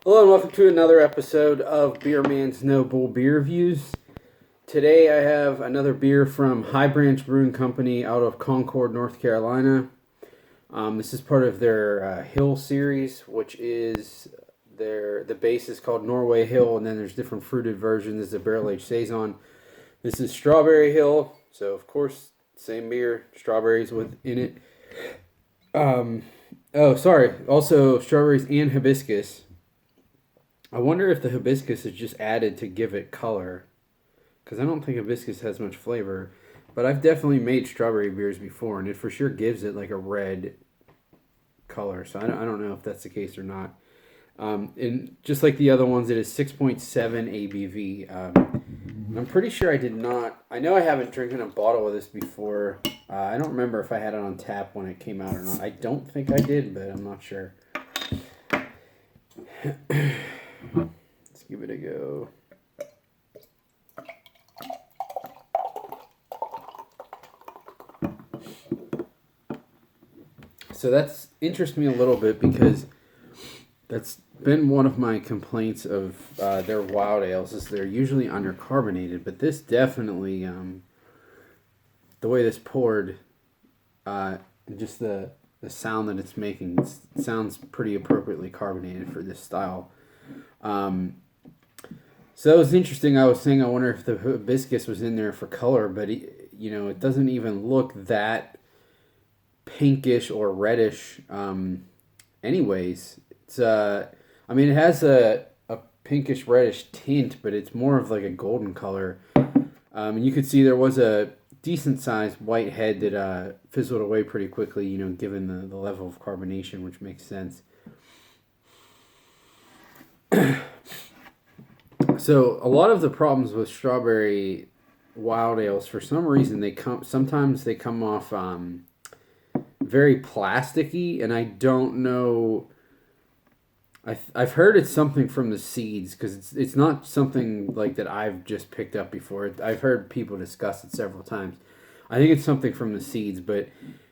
Hello and welcome to another episode of Beer Man's No Bull Beer Reviews. Today I have another beer from High Branch Brewing Company out of Concord, North Carolina. This is part of their Hill series, which is the base is called Norway Hill, and then there's different fruited versions. This is a barrel-aged Saison. This is Strawberry Hill, so of course, same beer, strawberries within it. Also strawberries and hibiscus. I wonder if the hibiscus is just added to give it color, because I don't think hibiscus has much flavor, but I've definitely made strawberry beers before, and it for sure gives it like a red color, so I don't know if that's the case or not. And just like the other ones, it is 6.7 ABV. I'm pretty sure I did not, I know I haven't drinking a bottle of this before. I don't remember if I had it on tap when it came out or not. I don't think I did, but I'm not sure. Let's give it a go. So that's interests me a little bit because that's been one of my complaints of their wild ales is they're usually undercarbonated, but this definitely, the way this poured, just the sound that it's making, it sounds pretty appropriately carbonated for this style. So that was interesting. I was saying I wonder if the hibiscus was in there for color, but it doesn't even look that pinkish or reddish. Anyways, it's it has a pinkish reddish tint, but it's more of like a golden color. And you could see there was a decent sized white head that fizzled away pretty quickly, given the level of carbonation, which makes sense. So a lot of the problems with strawberry wild ales, for some reason, sometimes they come off very plasticky, and I don't know. I've heard it's something from the seeds, because it's not something like that I've just picked up before. I've heard people discuss it several times. I think it's something from the seeds, but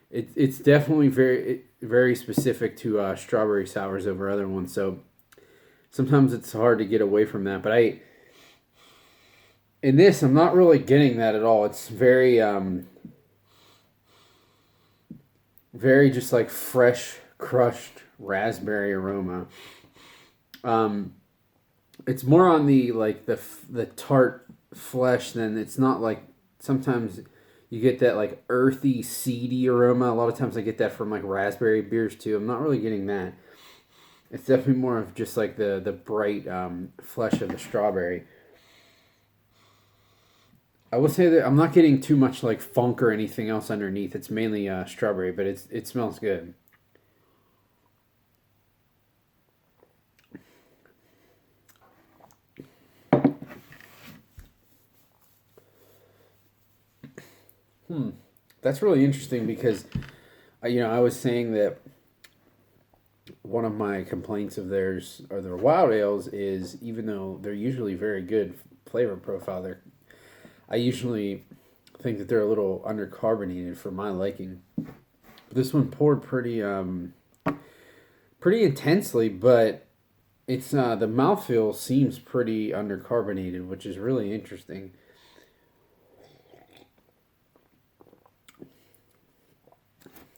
it's definitely very, very specific to strawberry sours over other ones. So sometimes it's hard to get away from that. But in this, I'm not really getting that at all. It's very, very just like fresh, crushed raspberry aroma. It's more on the tart flesh than it's not like sometimes you get that like earthy, seedy aroma. A lot of times I get that from like raspberry beers too. I'm not really getting that. It's definitely more of just like the bright flesh of the strawberry. I would say that I'm not getting too much like funk or anything else underneath. It's mainly strawberry, but it smells good. That's really interesting because, I was saying that one of my complaints of theirs or their wild ales is even though they're usually very good flavor profile, I usually think that they're a little undercarbonated for my liking. This one poured pretty intensely, but it's the mouthfeel seems pretty undercarbonated, which is really interesting.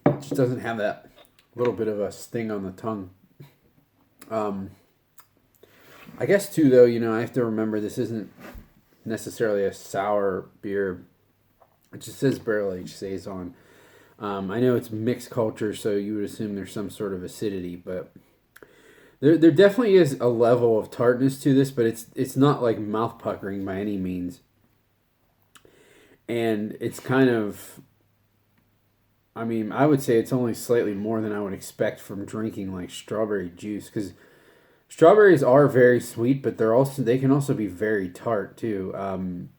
It just doesn't have that little bit of a sting on the tongue. I guess too, though, I have to remember this isn't necessarily a sour beer. It just says barrel-aged Saison. I know it's mixed culture, so you would assume there's some sort of acidity, but there definitely is a level of tartness to this, but it's not like mouth puckering by any means. And it's kind of, I would say it's only slightly more than I would expect from drinking like strawberry juice, because strawberries are very sweet, but they can also be very tart too, kind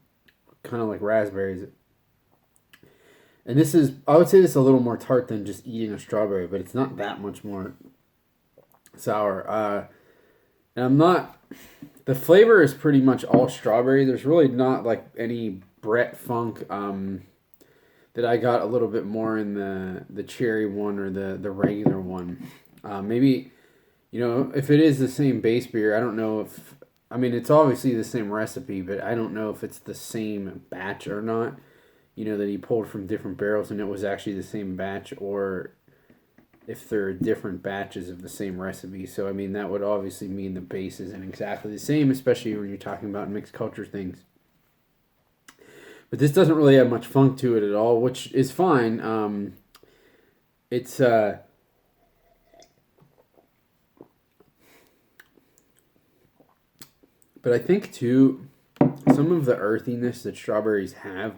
of like raspberries. And I would say this is a little more tart than just eating a strawberry, but it's not that much more sour. And the flavor is pretty much all strawberry. There's really not like any Brett Funk that I got a little bit more in the cherry one or the regular one. Maybe if it is the same base beer, I don't know if, I mean, it's obviously the same recipe, but I don't know if it's the same batch or not. That he pulled from different barrels and it was actually the same batch, or if there are different batches of the same recipe. So, I mean, that would obviously mean the base isn't exactly the same, especially when you're talking about mixed culture things. But this doesn't really have much funk to it at all, which is fine. It's but I think too, some of the earthiness that strawberries have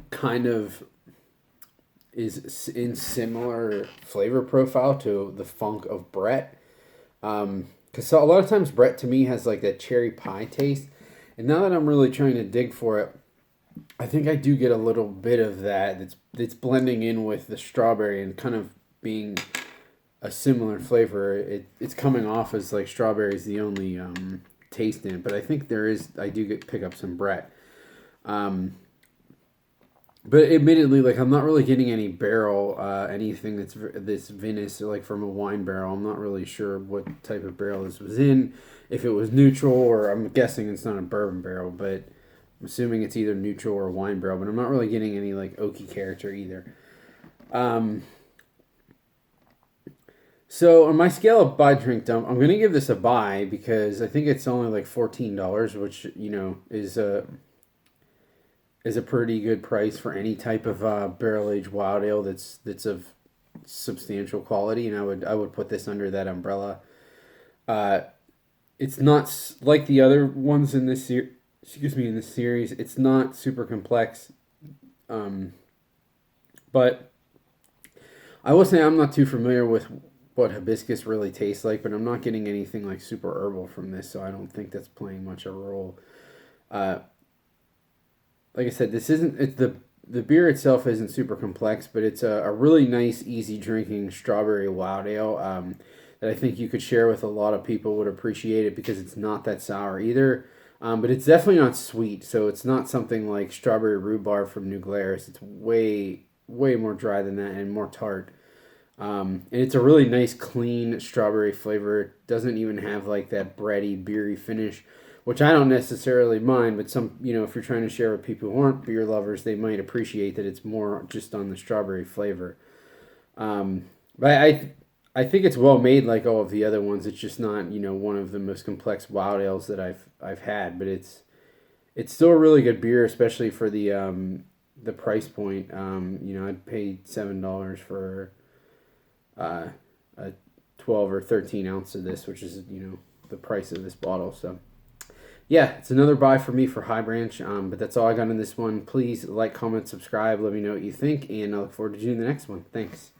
kind of is in similar flavor profile to the funk of Brett. Because a lot of times Brett to me has like that cherry pie taste. And now that I'm really trying to dig for it, I think I do get a little bit of that that's blending in with the strawberry and kind of being a similar flavor. It's coming off as like strawberry is the only taste in it, but I think I do pick up some Brett. But admittedly, like I'm not really getting any barrel, anything that's this vinous, like from a wine barrel. I'm not really sure what type of barrel this was in. If it was neutral, or I'm guessing it's not a bourbon barrel, but I'm assuming it's either neutral or wine barrel. But I'm not really getting any like oaky character either. So on my scale of buy, drink, dump, I'm gonna give this a buy because I think it's only like $14, which is a pretty good price for any type of barrel aged wild ale that's of substantial quality, and I would put this under that umbrella. It's not like the other ones in this in this series. It's not super complex, but I will say I'm not too familiar with what hibiscus really tastes like, but I'm not getting anything like super herbal from this, so I don't think that's playing much of a role. Like I said, this isn't. It's the beer itself isn't super complex, but it's a really nice, easy drinking strawberry wild ale that I think you could share with a lot of people. Would appreciate it because it's not that sour either, but it's definitely not sweet. So it's not something like strawberry rhubarb from New Glarus. It's way more dry than that and more tart. And it's a really nice, clean strawberry flavor. It doesn't even have like that bready, beery finish, which I don't necessarily mind, but some, if you're trying to share with people who aren't beer lovers, they might appreciate that it's more just on the strawberry flavor. But I think it's well made like all of the other ones. It's just not, one of the most complex wild ales that I've had, but it's still a really good beer, especially for the price point. I'd pay $7 for a 12 or 13 ounce of this, which is, the price of this bottle. So yeah, it's another buy for me for High Branch. But that's all I got in this one. Please like, comment, subscribe. Let me know what you think, and I look forward to doing the next one. Thanks.